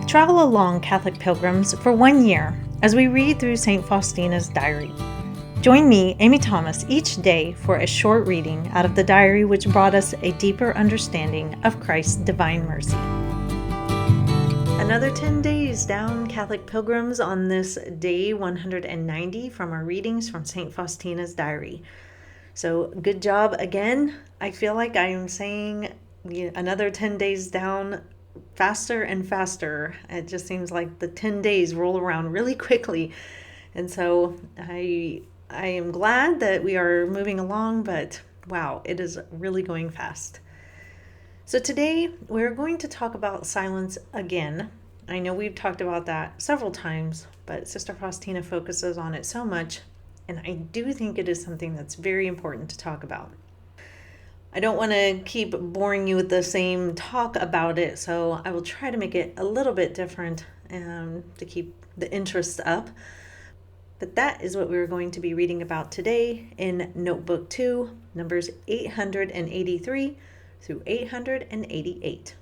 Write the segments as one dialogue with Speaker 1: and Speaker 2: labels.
Speaker 1: Travel along, Catholic pilgrims, for 1 year as we read through St. Faustina's diary. Join me, Amy Thomas, each day for a short reading out of the diary which brought us a deeper understanding of Christ's divine mercy. Another 10 days down, Catholic pilgrims, on this day 190 from our readings from St. Faustina's diary. So good job again. I feel like I am saying another 10 days down faster and faster. It just seems like the 10 days roll around really quickly. And so I am glad that we are moving along, but wow, it is really going fast. So today we're going to talk about silence again. I know we've talked about that several times, but Sister Faustina focuses on it so much, and I do think it is something that's very important to talk about. I don't want to keep boring you with the same talk about it, so I will try to make it a little bit different to keep the interest up. But that is what we're going to be reading about today in Notebook 2, numbers 883 through 888.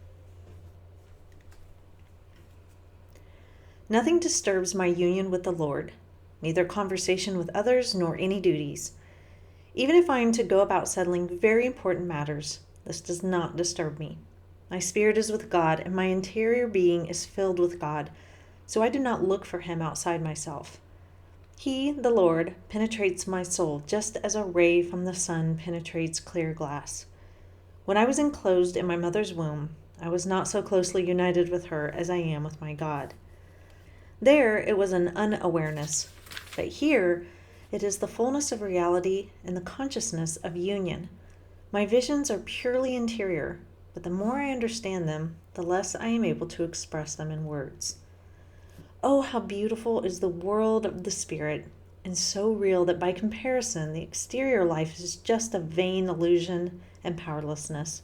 Speaker 1: Nothing disturbs my union with the Lord, neither conversation with others nor any duties. Even if I am to go about settling very important matters, this does not disturb me. My spirit is with God, and my interior being is filled with God, so I do not look for him outside myself. He, the Lord, penetrates my soul just as a ray from the sun penetrates clear glass. When I was enclosed in my mother's womb, I was not so closely united with her as I am with my God. There it was an unawareness, but here it is the fullness of reality and the consciousness of union. My visions are purely interior, but the more I understand them, the less I am able to express them in words. Oh, how beautiful is the world of the Spirit, and so real that by comparison, the exterior life is just a vain illusion and powerlessness.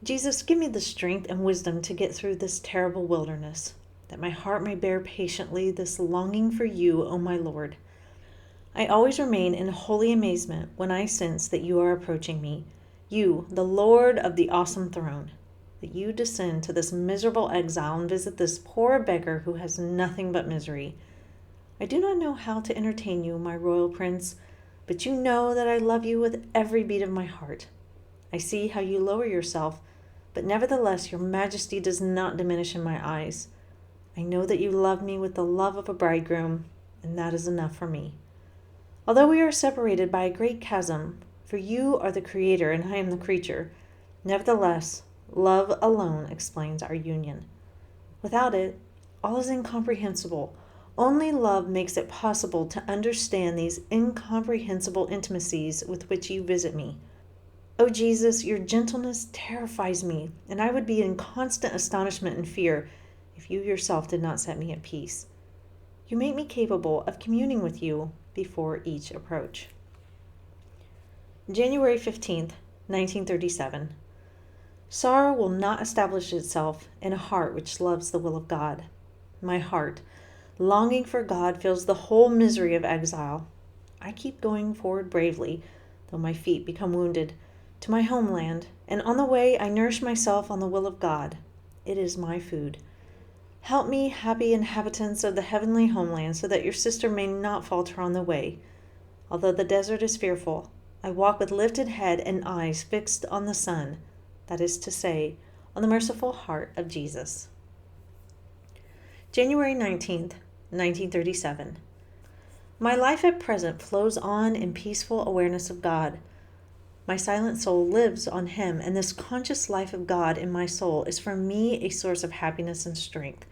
Speaker 1: Jesus, give me the strength and wisdom to get through this terrible wilderness, that my heart may bear patiently this longing for you, O my Lord. I always remain in holy amazement when I sense that you are approaching me, you, the Lord of the awesome throne, that you descend to this miserable exile and visit this poor beggar who has nothing but misery. I do not know how to entertain you, my royal prince, but you know that I love you with every beat of my heart. I see how you lower yourself, but nevertheless your majesty does not diminish in my eyes. I know that you love me with the love of a bridegroom, and that is enough for me. Although we are separated by a great chasm, for you are the creator and I am the creature, nevertheless, love alone explains our union. Without it, all is incomprehensible. Only love makes it possible to understand these incomprehensible intimacies with which you visit me. O Jesus, your gentleness terrifies me, and I would be in constant astonishment and fear if you yourself did not set me at peace. You make me capable of communing with you before each approach. January 15th, 1937. Sorrow will not establish itself in a heart which loves the will of God. My heart, longing for God, feels the whole misery of exile. I keep going forward bravely, though my feet become wounded, to my homeland, and on the way I nourish myself on the will of God. It is my food. Help me, happy inhabitants of the heavenly homeland, so that your sister may not falter on the way. Although the desert is fearful, I walk with lifted head and eyes fixed on the sun, that is to say, on the merciful heart of Jesus. January 19th, 1937. My life at present flows on in peaceful awareness of God. My silent soul lives on him, and this conscious life of God in my soul is for me a source of happiness and strength.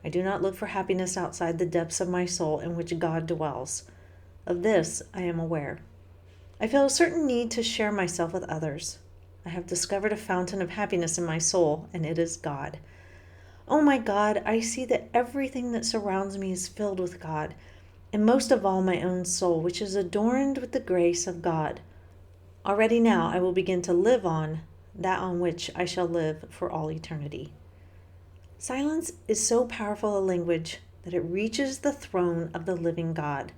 Speaker 1: I do not look for happiness outside the depths of my soul in which God dwells. Of this I am aware. I feel a certain need to share myself with others. I have discovered a fountain of happiness in my soul, and it is God. Oh my God, I see that everything that surrounds me is filled with God, and most of all my own soul, which is adorned with the grace of God. Already now I will begin to live on that on which I shall live for all eternity. Silence is so powerful a language that it reaches the throne of the living God.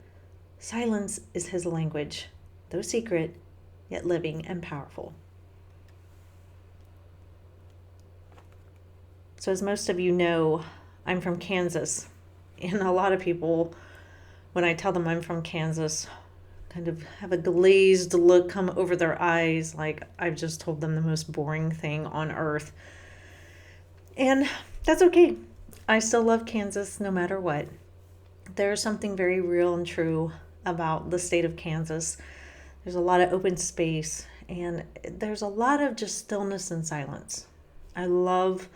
Speaker 1: Silence is his language, though secret, yet living and powerful. So as most of you know, I'm from Kansas. And a lot of people, when I tell them I'm from Kansas, kind of have a glazed look come over their eyes, like I've just told them the most boring thing on earth. And that's okay. I still love Kansas no matter what. There's something very real and true about the state of Kansas. There's a lot of open space, and there's a lot of just stillness and silence. I love,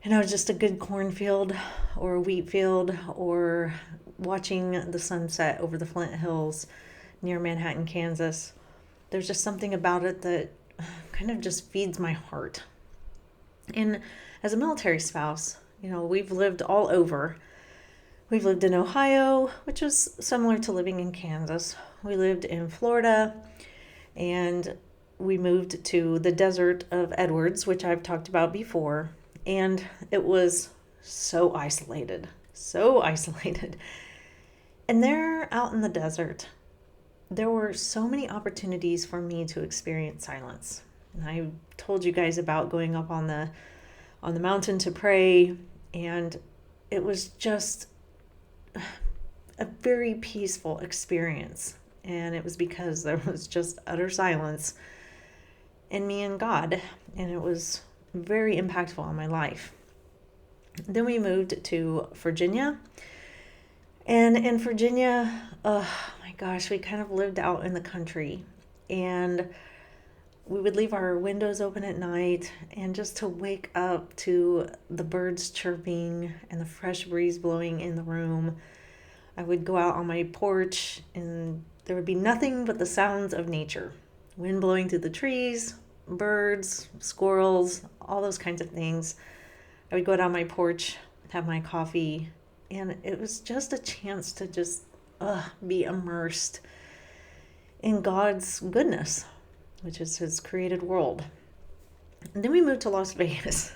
Speaker 1: just a good cornfield or a wheat field, or watching the sunset over the Flint Hills near Manhattan, Kansas. There's just something about it that kind of just feeds my heart. And as a military spouse, we've lived all over. We've lived in Ohio, which is similar to living in Kansas. We lived in Florida, and we moved to the desert of Edwards, which I've talked about before. And it was so isolated, so isolated. And there out in the desert, there were so many opportunities for me to experience silence. And I told you guys about going up on the mountain to pray, and it was just a very peaceful experience. And it was because there was just utter silence in me and God, and it was very impactful on my life. Then we moved to Virginia, and in Virginia, oh my gosh, we kind of lived out in the country, and we would leave our windows open at night, and just to wake up to the birds chirping and the fresh breeze blowing in the room, I would go out on my porch, and there would be nothing but the sounds of nature. Wind blowing through the trees, birds, squirrels, all those kinds of things. I would go out on my porch, have my coffee, and it was just a chance to just be immersed in God's goodness, which is his created world. And then we moved to Las Vegas.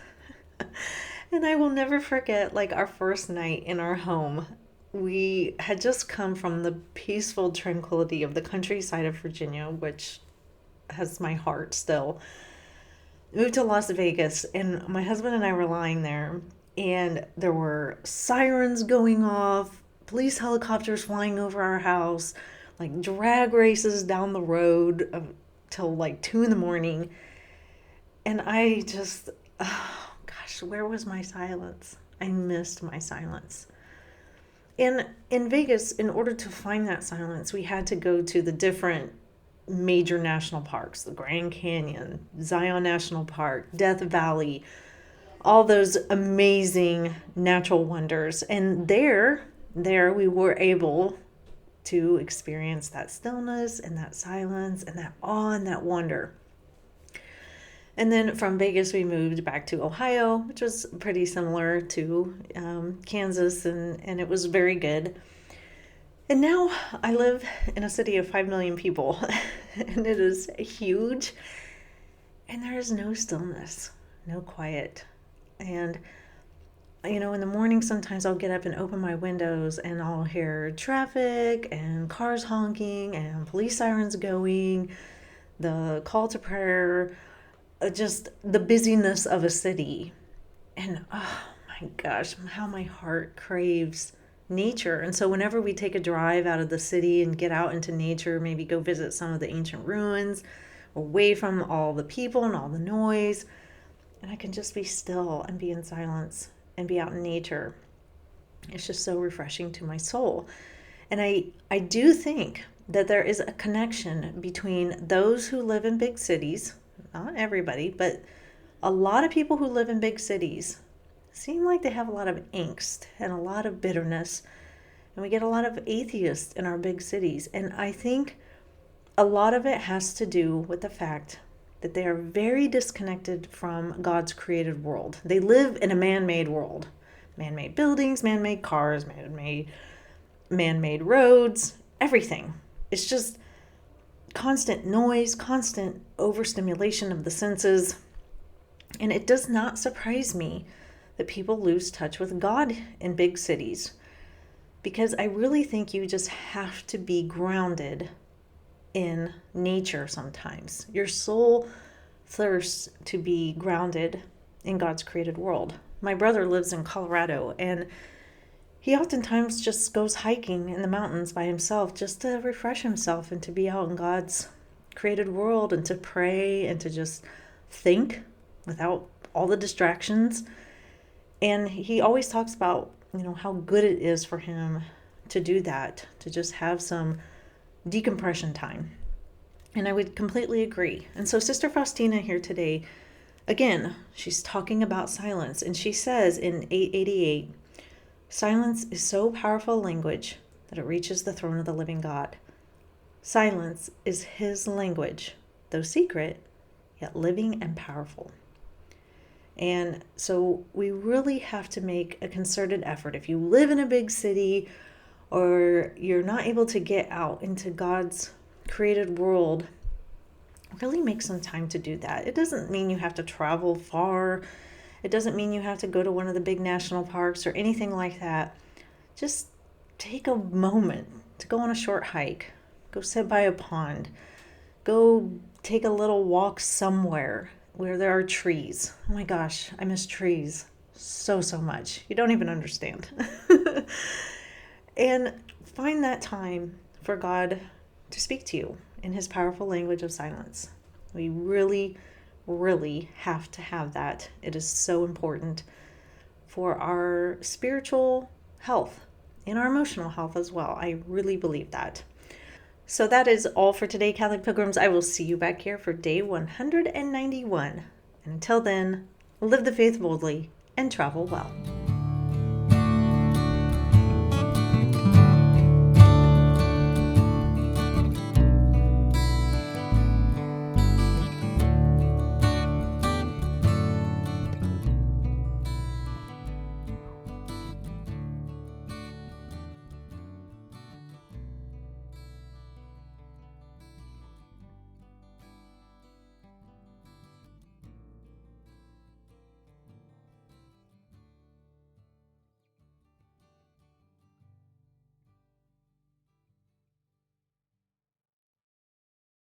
Speaker 1: And I will never forget, our first night in our home. We had just come from the peaceful tranquility of the countryside of Virginia, which has my heart still. Moved to Las Vegas, and my husband and I were lying there, and there were sirens going off, police helicopters flying over our house, drag races down the road till 2 a.m. And I just, oh gosh, where was my silence? I missed my silence. And in Vegas, in order to find that silence, we had to go to the different major national parks, the Grand Canyon, Zion National Park, Death Valley, all those amazing natural wonders. And there we were able to experience that stillness and that silence and that awe and that wonder. And then from Vegas, we moved back to Ohio, which was pretty similar to Kansas, and it was very good. And now I live in a city of 5 million people, and it is huge, and there is no stillness, no quiet. And, in the morning, sometimes I'll get up and open my windows, and I'll hear traffic and cars honking and police sirens going, the call to prayer, just the busyness of a city. And oh my gosh, how my heart craves nature. And so whenever we take a drive out of the city and get out into nature, maybe go visit some of the ancient ruins, away from all the people and all the noise, and I can just be still and be in silence and be out in nature. It's just so refreshing to my soul. And I do think that there is a connection between those who live in big cities, not everybody, but a lot of people who live in big cities seem like they have a lot of angst and a lot of bitterness. And we get a lot of atheists in our big cities. And I think a lot of it has to do with the fact that they are very disconnected from God's created world. They live in a man-made world. Man-made buildings, man-made cars, man-made roads, everything. It's just constant noise, constant overstimulation of the senses. And it does not surprise me that people lose touch with God in big cities, because I really think you just have to be grounded in nature sometimes. Your soul thirsts to be grounded in God's created world. My brother lives in Colorado, and he oftentimes just goes hiking in the mountains by himself just to refresh himself and to be out in God's created world and to pray and to just think without all the distractions. And he always talks about, how good it is for him to do that, to just have some decompression time. And I would completely agree. And so Sister Faustina here today, again, she's talking about silence. And she says in 888, silence is so powerful a language that it reaches the throne of the living God. Silence is his language, though secret, yet living and powerful. And so we really have to make a concerted effort. If you live in a big city or you're not able to get out into God's created world, really make some time to do that. It doesn't mean you have to travel far. It doesn't mean you have to go to one of the big national parks or anything like that. Just take a moment to go on a short hike. Go sit by a pond. Go take a little walk somewhere where there are trees. Oh my gosh, I miss trees so much. You don't even understand. And find that time for God to speak to you in his powerful language of silence. We really, really have to have that. It is so important for our spiritual health and our emotional health as well. I really believe that. So that is all for today, Catholic Pilgrims. I will see you back here for day 191. And until then, live the faith boldly and travel well.